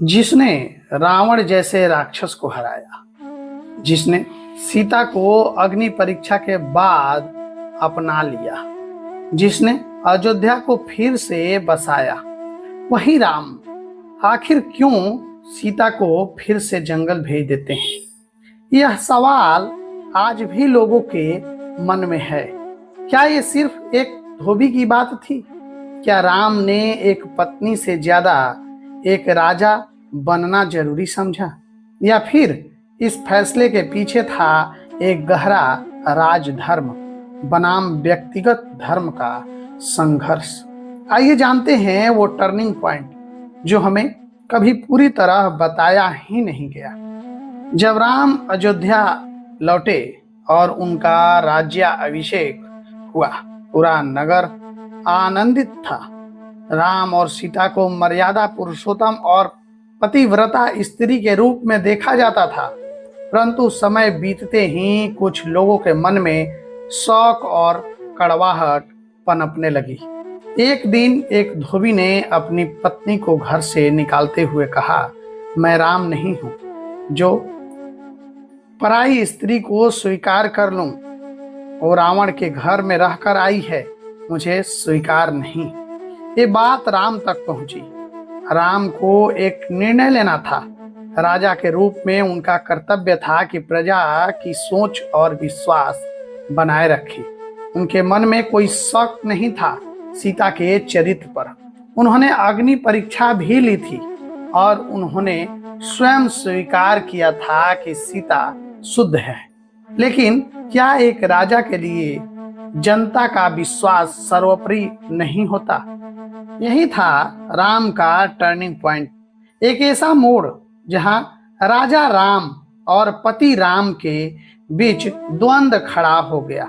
जिसने रावण जैसे राक्षस को हराया, जिसने सीता को अग्नि परीक्षा के बाद अपना लिया, जिसने अयोध्या को फिर से बसाया, वही राम आखिर क्यों सीता को फिर से जंगल भेज देते हैं? यह सवाल आज भी लोगों के मन में है। क्या ये सिर्फ एक धोबी की बात थी? क्या राम ने एक पत्नी से ज्यादा एक राजा बनना जरूरी समझा, या फिर इस फैसले के पीछे था एक गहरा राजधर्म बनाम व्यक्तिगत धर्म का संघर्ष? आइए जानते हैं वो टर्निंग पॉइंट जो हमें कभी पूरी तरह बताया ही नहीं गया। जब राम अयोध्या लौटे और उनका राज्याभिषेक हुआ, पूरा नगर आनंदित था। राम और सीता को मर्यादा पुरुषोत्तम और पतिव्रता स्त्री के रूप में देखा जाता था, परंतु समय बीतते ही कुछ लोगों के मन में शौक और कड़वाहट पनपने लगी। एक दिन एक धोबी ने अपनी पत्नी को घर से निकालते हुए कहा, मैं राम नहीं हूं जो पराई स्त्री को स्वीकार कर लूं। वो रावण के घर में रहकर आई है, मुझे स्वीकार नहीं। ये बात राम तक पहुंची। राम को एक निर्णय लेना था। राजा के रूप में उनका कर्तव्य था कि प्रजा की सोच और विश्वास बनाए रखे। उनके मन में कोई शक नहीं था सीता के चरित्र पर। उन्होंने अग्नि परीक्षा भी ली थी और उन्होंने स्वयं स्वीकार किया था कि सीता शुद्ध है। लेकिन क्या एक राजा के लिए जनता का विश्वास सर्वोपरि नहीं होता? यही था राम का टर्निंग पॉइंट। एक ऐसा मोड़ जहां राजा राम और पति राम के बीच द्वंद्व खड़ा हो गया।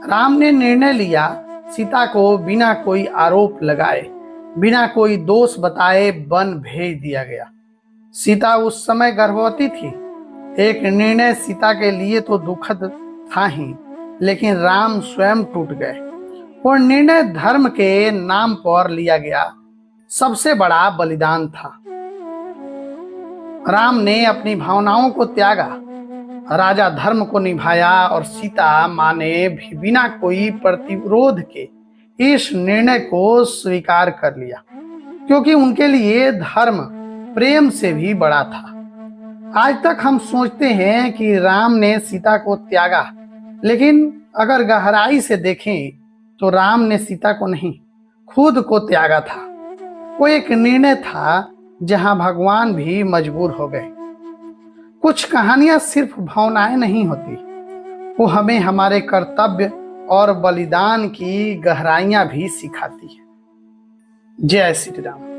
राम ने निर्णय लिया, सीता को बिना कोई आरोप लगाए, बिना कोई दोष बताए वन भेज दिया गया। सीता उस समय गर्भवती थी। एक निर्णय सीता के लिए तो दुखद था ही, लेकिन राम स्वयं टूट गए। और निर्णय धर्म के नाम पर लिया गया सबसे बड़ा बलिदान था। राम ने अपनी भावनाओं को त्यागा, राजा धर्म को निभाया और सीता मां ने भी बिना कोई प्रतिरोध के इस निर्णय को स्वीकार कर लिया, क्योंकि उनके लिए धर्म प्रेम से भी बड़ा था। आज तक हम सोचते हैं कि राम ने सीता को त्यागा, लेकिन अगर गहराई से देखें तो राम ने सीता को नहीं, खुद को त्यागा था। वो एक निर्णय था जहां भगवान भी मजबूर हो गए। कुछ कहानियां सिर्फ भावनाएं नहीं होती, वो हमें हमारे कर्तव्य और बलिदान की गहराइयां भी सिखाती है। जय श्री राम।